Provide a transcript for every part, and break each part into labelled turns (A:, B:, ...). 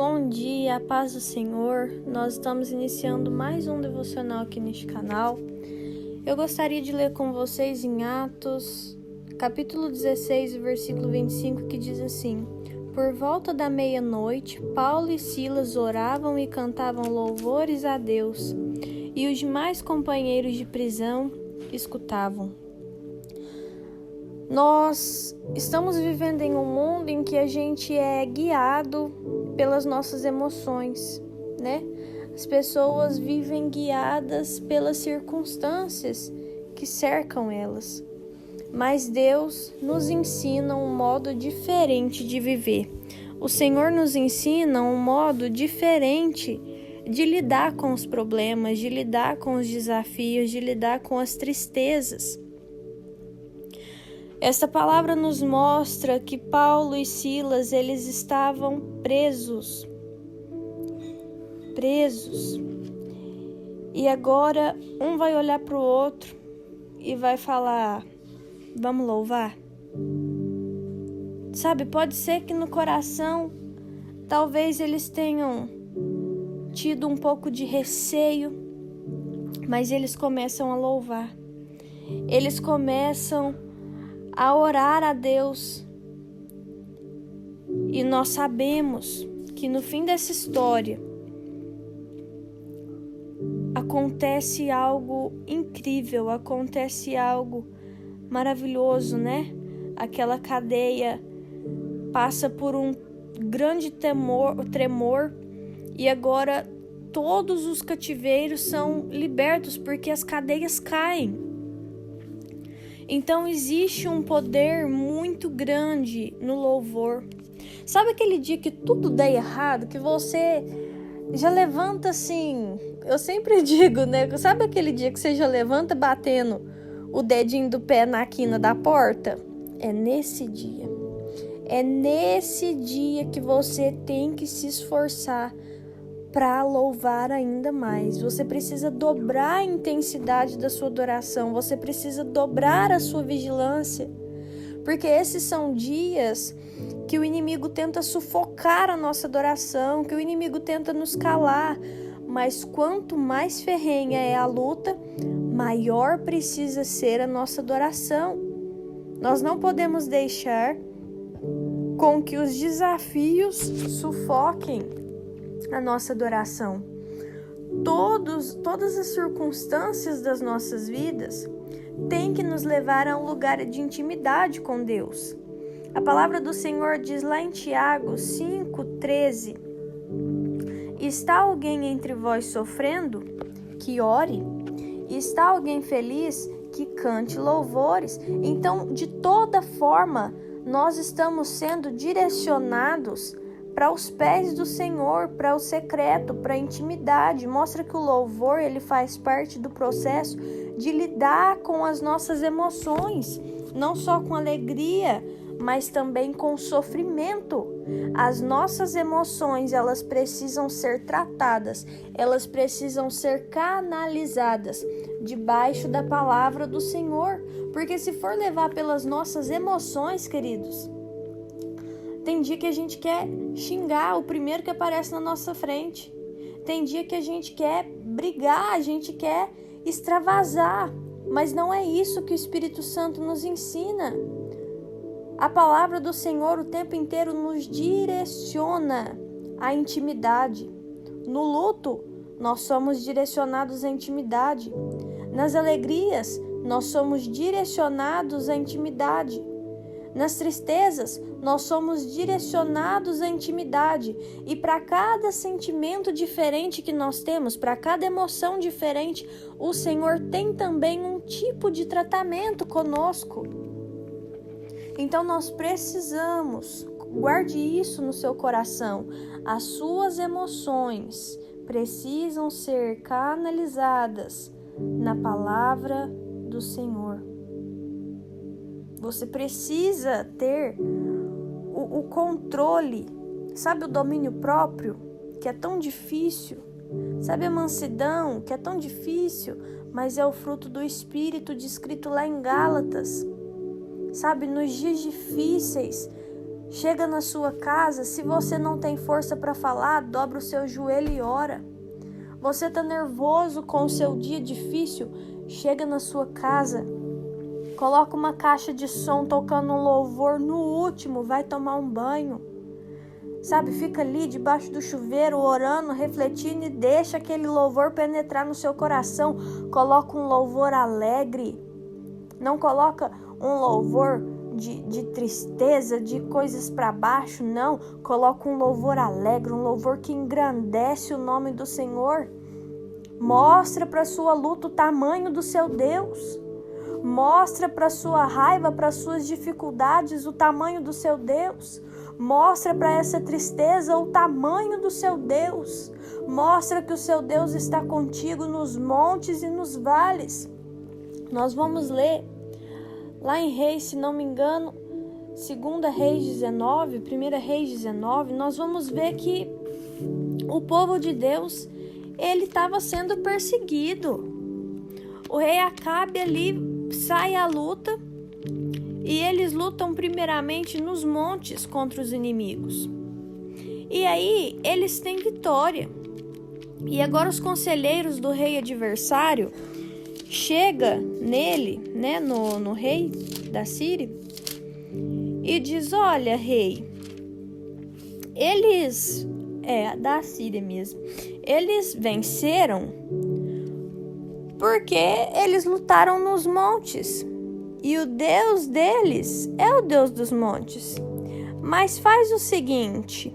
A: Bom dia, a paz do Senhor. Nós estamos iniciando mais um devocional aqui neste canal. Eu gostaria de ler com vocês em Atos, capítulo 16, versículo 25, que diz assim: Por volta da meia-noite, Paulo e Silas oravam e cantavam louvores a Deus, e os demais companheiros de prisão escutavam. Nós estamos vivendo em um mundo em que a gente é guiado pelas nossas emoções, né? As pessoas vivem guiadas pelas circunstâncias que cercam elas. Mas Deus nos ensina um modo diferente de viver. O Senhor nos ensina um modo diferente de lidar com os problemas, de lidar com os desafios, de lidar com as tristezas. Esta palavra nos mostra que Paulo e Silas, eles estavam presos. E agora um vai olhar para o outro e vai falar: vamos louvar? Sabe, pode ser que no coração talvez eles tenham tido um pouco de receio, mas eles começam a louvar. Eles começam a orar a Deus. E nós sabemos que no fim dessa história acontece algo incrível, acontece algo maravilhoso, né? Aquela cadeia passa por um grande tremor e agora todos os cativeiros são libertos porque as cadeias caem. Então existe um poder muito grande no louvor. Sabe aquele dia que tudo dá errado, que você já levanta assim, eu sempre digo, né? Sabe aquele dia que você já levanta batendo o dedinho do pé na quina da porta? É nesse dia. É nesse dia que você tem que se esforçar para louvar ainda mais. Você precisa dobrar a intensidade da sua adoração, você precisa dobrar a sua vigilância, porque esses são dias que o inimigo tenta sufocar a nossa adoração, que o inimigo tenta nos calar, mas quanto mais ferrenha é a luta, maior precisa ser a nossa adoração. Nós não podemos deixar com que os desafios sufoquem a nossa adoração. Todas as circunstâncias das nossas vidas têm que nos levar a um lugar de intimidade com Deus. A palavra do Senhor diz lá em Tiago 5:13: Está alguém entre vós sofrendo? Que ore. Está alguém feliz? Que cante louvores. Então, de toda forma, nós estamos sendo direcionados para os pés do Senhor, para o secreto, para a intimidade. Mostra que o louvor, ele faz parte do processo de lidar com as nossas emoções, não só com alegria, mas também com sofrimento. As nossas emoções, elas precisam ser tratadas, elas precisam ser canalizadas debaixo da palavra do Senhor, porque se for levar pelas nossas emoções, queridos, tem dia que a gente quer xingar o primeiro que aparece na nossa frente. Tem dia que a gente quer brigar, a gente quer extravasar. Mas não é isso que o Espírito Santo nos ensina. A palavra do Senhor o tempo inteiro nos direciona à intimidade. No luto, nós somos direcionados à intimidade. Nas alegrias, nós somos direcionados à intimidade. Nas tristezas, nós somos direcionados à intimidade. E para cada sentimento diferente que nós temos, para cada emoção diferente, o Senhor tem também um tipo de tratamento conosco. Então nós precisamos, guarde isso no seu coração, as suas emoções precisam ser canalizadas na palavra do Senhor. Você precisa ter o controle, sabe, o domínio próprio, que é tão difícil, sabe, a mansidão, que é tão difícil, mas é o fruto do Espírito descrito lá em Gálatas. Sabe, nos dias difíceis, Chega na sua casa, se você não tem força para falar, dobra o seu joelho e ora. Você está nervoso com o seu dia difícil? Chega na sua casa, coloca uma caixa de som tocando um louvor no último, vai tomar um banho. Sabe, fica ali debaixo do chuveiro, orando, refletindo e deixa aquele louvor penetrar no seu coração. Coloca um louvor alegre. Não coloca um louvor de tristeza, de coisas para baixo, não. Coloca um louvor alegre, um louvor que engrandece o nome do Senhor. Mostra para sua luta o tamanho do seu Deus. Mostra para sua raiva, para suas dificuldades, o tamanho do seu Deus. Mostra para essa tristeza o tamanho do seu Deus. Mostra que o seu Deus está contigo nos montes e nos vales. Nós vamos ler lá em Reis, se não me engano, 2 Reis 19, 1 Reis 19, nós vamos ver que o povo de Deus, ele estava sendo perseguido. O rei Acabe ali sai à luta e eles lutam primeiramente nos montes contra os inimigos. E aí eles têm vitória. E agora os conselheiros do rei adversário chega nele, né, no rei da Síria, e diz: olha, rei, da Síria mesmo, eles venceram porque eles lutaram nos montes, e o Deus deles é o Deus dos montes. Mas faz o seguinte,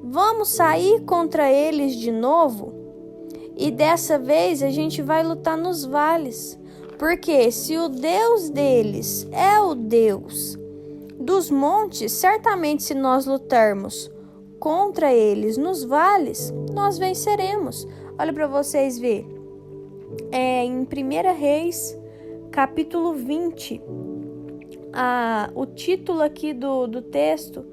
A: vamos sair contra eles de novo, e dessa vez a gente vai lutar nos vales. Porque se o Deus deles é o Deus dos montes, certamente se nós lutarmos contra eles nos vales, nós venceremos. Olha para vocês verem. Em 1 Reis, capítulo 20, o título aqui do texto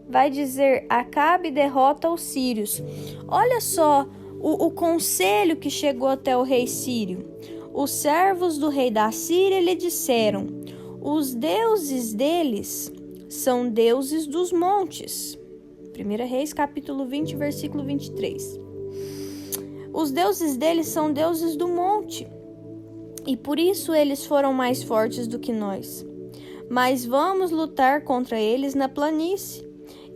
A: vai dizer: Acabe derrota os sírios. Olha só o conselho que chegou até o rei sírio. Os servos do rei da Síria lhe disseram: os deuses deles são deuses dos montes. 1 Reis, capítulo 20, versículo 23. Os deuses deles são deuses do monte, e por isso eles foram mais fortes do que nós. Mas vamos lutar contra eles na planície,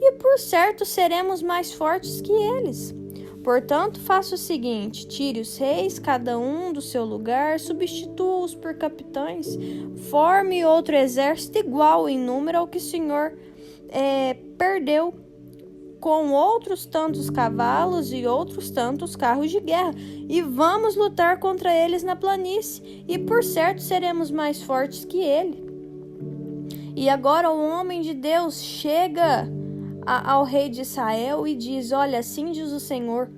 A: e por certo seremos mais fortes que eles. Portanto, faça o seguinte: tire os reis, cada um do seu lugar, substitua-os por capitães, forme outro exército igual em número ao que o Senhor perdeu, com outros tantos cavalos e outros tantos carros de guerra, e vamos lutar contra eles na planície, e por certo seremos mais fortes que ele. E agora o homem de Deus chega ao rei de Israel e diz: olha, assim diz o Senhor,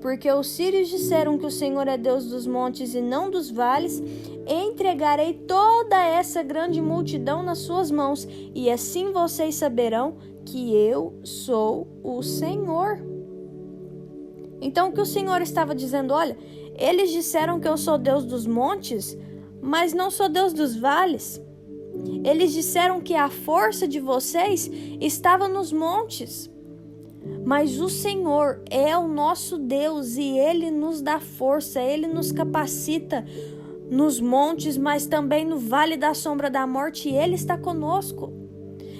A: porque os sírios disseram que o Senhor é Deus dos montes e não dos vales, entregarei toda essa grande multidão nas suas mãos, e assim vocês saberão que eu sou o Senhor. Então o que o Senhor estava dizendo? Olha, eles disseram que eu sou Deus dos montes, mas não sou Deus dos vales. Eles disseram que a força de vocês estava nos montes, mas o Senhor é o nosso Deus e Ele nos dá força, Ele nos capacita nos montes, mas também no vale da sombra da morte, e Ele está conosco.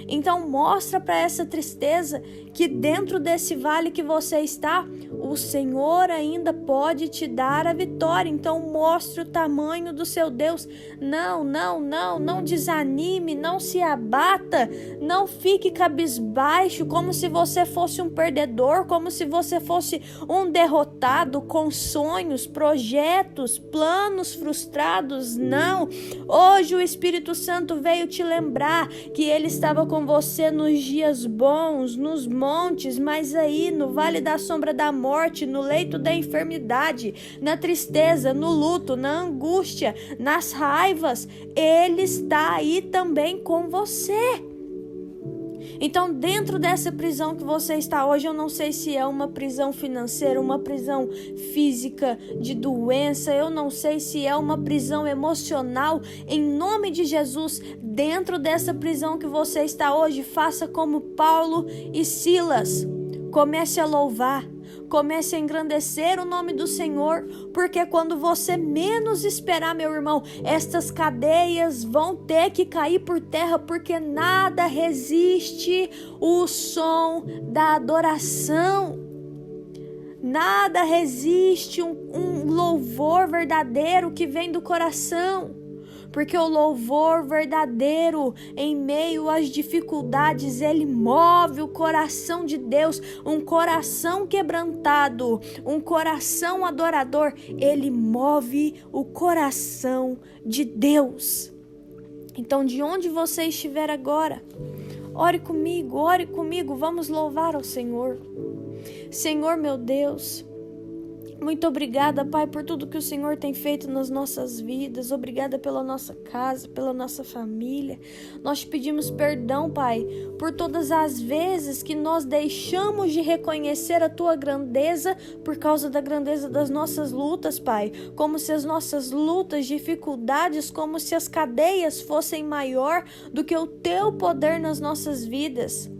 A: Então mostra para essa tristeza que dentro desse vale que você está, o Senhor ainda pode te dar a vitória. Então mostre o tamanho do seu Deus. Não desanime, não se abata, não fique cabisbaixo como se você fosse um perdedor, como se você fosse um derrotado com sonhos, projetos, planos frustrados. Não, hoje o Espírito Santo veio te lembrar que Ele estava com você nos dias bons, nos montes, mas aí no vale da sombra da morte, no leito da enfermidade, na tristeza, no luto, na angústia, nas raivas, Ele está aí também com você. Então, dentro dessa prisão que você está hoje, eu não sei se é uma prisão financeira, uma prisão física de doença, eu não sei se é uma prisão emocional. Em nome de Jesus, dentro dessa prisão que você está hoje, faça como Paulo e Silas. Comece a louvar, comece a engrandecer o nome do Senhor, porque quando você menos esperar, meu irmão, estas cadeias vão ter que cair por terra, porque nada resiste o som da adoração. Nada resiste um louvor verdadeiro que vem do coração. Porque o louvor verdadeiro, em meio às dificuldades, ele move o coração de Deus. Um coração quebrantado, um coração adorador, ele move o coração de Deus. Então, de onde você estiver agora, ore comigo, vamos louvar ao Senhor. Senhor, meu Deus, muito obrigada, Pai, por tudo que o Senhor tem feito nas nossas vidas. Obrigada pela nossa casa, pela nossa família. Nós te pedimos perdão, Pai, por todas as vezes que nós deixamos de reconhecer a Tua grandeza por causa da grandeza das nossas lutas, Pai. Como se as nossas lutas, dificuldades, como se as cadeias fossem maior do que o Teu poder nas nossas vidas.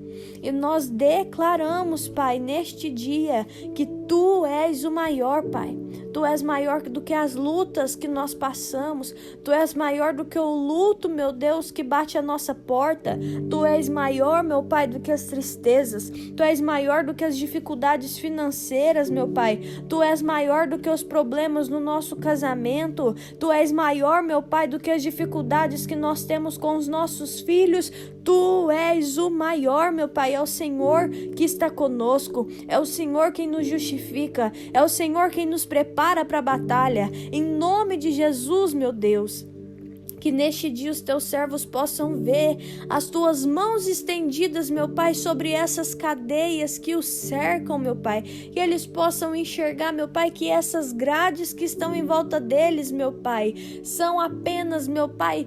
A: E nós declaramos, Pai, neste dia, que Tu és o maior, Pai. Tu és maior do que as lutas que nós passamos. Tu és maior do que o luto, meu Deus, que bate a nossa porta. Tu és maior, meu Pai, do que as tristezas. Tu és maior do que as dificuldades financeiras, meu Pai. Tu és maior do que os problemas no nosso casamento. Tu és maior, meu Pai, do que as dificuldades que nós temos com os nossos filhos. Tu és o maior, meu Pai. É o Senhor que está conosco. É o Senhor quem nos justifica. É o Senhor quem nos prepara para a batalha. Em nome de Jesus, meu Deus. Que neste dia os teus servos possam ver as tuas mãos estendidas, meu Pai, sobre essas cadeias que os cercam, meu Pai. Que eles possam enxergar, meu Pai, que essas grades que estão em volta deles, meu Pai, são apenas, meu Pai,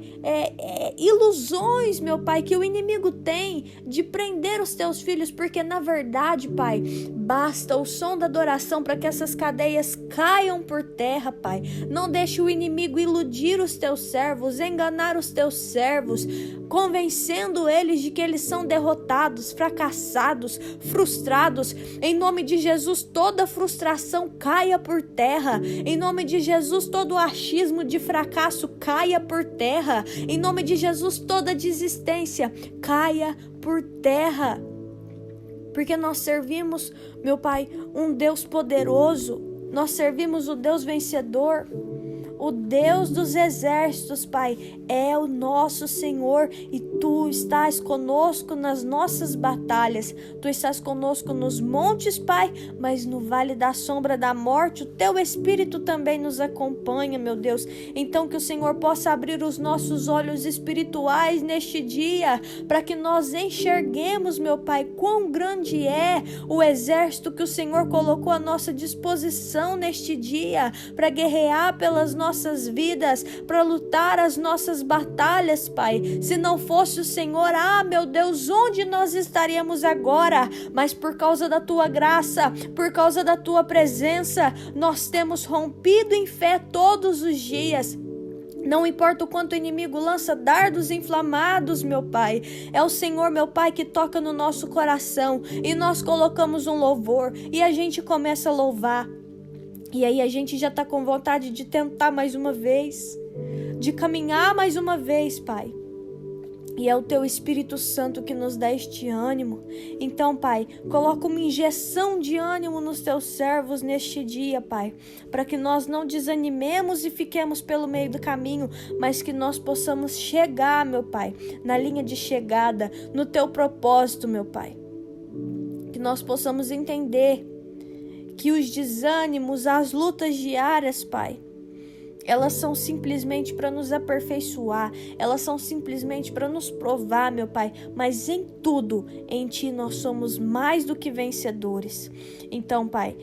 A: ilusões, meu Pai, que o inimigo tem de prender os teus filhos, porque na verdade, Pai, basta o som da adoração para que essas cadeias caiam por terra, Pai. Não deixe o inimigo iludir os teus servos, enganar os teus servos, convencendo eles de que eles são derrotados, fracassados, frustrados. Em nome de Jesus, toda frustração caia por terra. Em nome de Jesus, todo achismo de fracasso caia por terra. Em nome de Jesus, toda desistência caia por terra. Porque nós servimos, meu Pai, um Deus poderoso. Nós servimos o Deus vencedor. O Deus dos exércitos, Pai, é o nosso Senhor e Tu estás conosco nas nossas batalhas. Tu estás conosco nos montes, Pai, mas no vale da sombra da morte, o Teu Espírito também nos acompanha, meu Deus. Então que o Senhor possa abrir os nossos olhos espirituais neste dia, para que nós enxerguemos, meu Pai, quão grande é o exército que o Senhor colocou à nossa disposição neste dia, para guerrear pelas nossas vidas, para lutar as nossas batalhas, Pai. Se não fosse o Senhor, meu Deus, onde nós estaríamos agora? Mas por causa da Tua graça, por causa da Tua presença, nós temos rompido em fé todos os dias. Não importa o quanto o inimigo lança dardos inflamados, meu Pai. É o Senhor, meu Pai, que toca no nosso coração. E nós colocamos um louvor e a gente começa a louvar. E aí a gente já está com vontade de tentar mais uma vez, de caminhar mais uma vez, Pai. E é o Teu Espírito Santo que nos dá este ânimo. Então, Pai, coloca uma injeção de ânimo nos Teus servos neste dia, Pai, para que nós não desanimemos e fiquemos pelo meio do caminho, mas que nós possamos chegar, meu Pai, na linha de chegada, no Teu propósito, meu Pai. Que nós possamos entender que os desânimos, as lutas diárias, Pai, elas são simplesmente para nos aperfeiçoar, elas são simplesmente para nos provar, meu Pai, mas em tudo, em Ti nós somos mais do que vencedores. Então, Pai,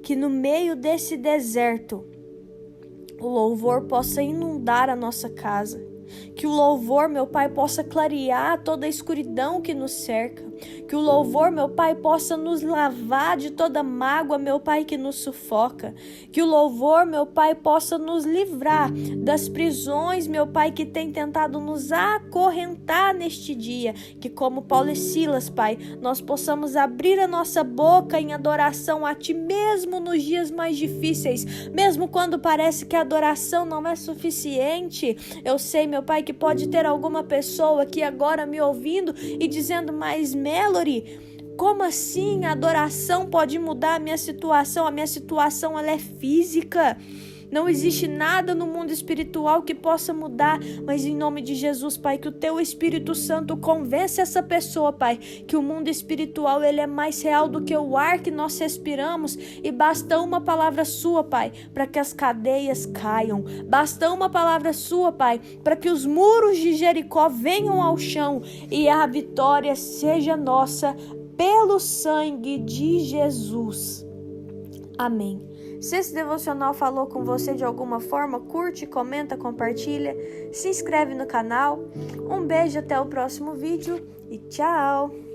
A: que no meio desse deserto, o louvor possa inundar a nossa casa, que o louvor, meu Pai, possa clarear toda a escuridão que nos cerca, Que o louvor, meu Pai, possa nos lavar de toda mágoa, meu Pai, que nos sufoca. Que o louvor, meu Pai, possa nos livrar das prisões, meu Pai, que tem tentado nos acorrentar neste dia. Que como Paulo e Silas, Pai, nós possamos abrir a nossa boca em adoração a Ti, mesmo nos dias mais difíceis, mesmo quando parece que a adoração não é suficiente. Eu sei, meu Pai, que pode ter alguma pessoa aqui agora me ouvindo e dizendo: mas Melody, como assim a adoração pode mudar a minha situação? A minha situação, ela é física. Não existe nada no mundo espiritual que possa mudar, mas em nome de Jesus, Pai, que o Teu Espírito Santo convença essa pessoa, Pai, que o mundo espiritual, ele é mais real do que o ar que nós respiramos, e basta uma palavra Sua, Pai, para que as cadeias caiam. Basta uma palavra Sua, Pai, para que os muros de Jericó venham ao chão e a vitória seja nossa pelo sangue de Jesus. Amém. Se esse devocional falou com você de alguma forma, curte, comenta, compartilha, se inscreve no canal. Um beijo, até o próximo vídeo e tchau!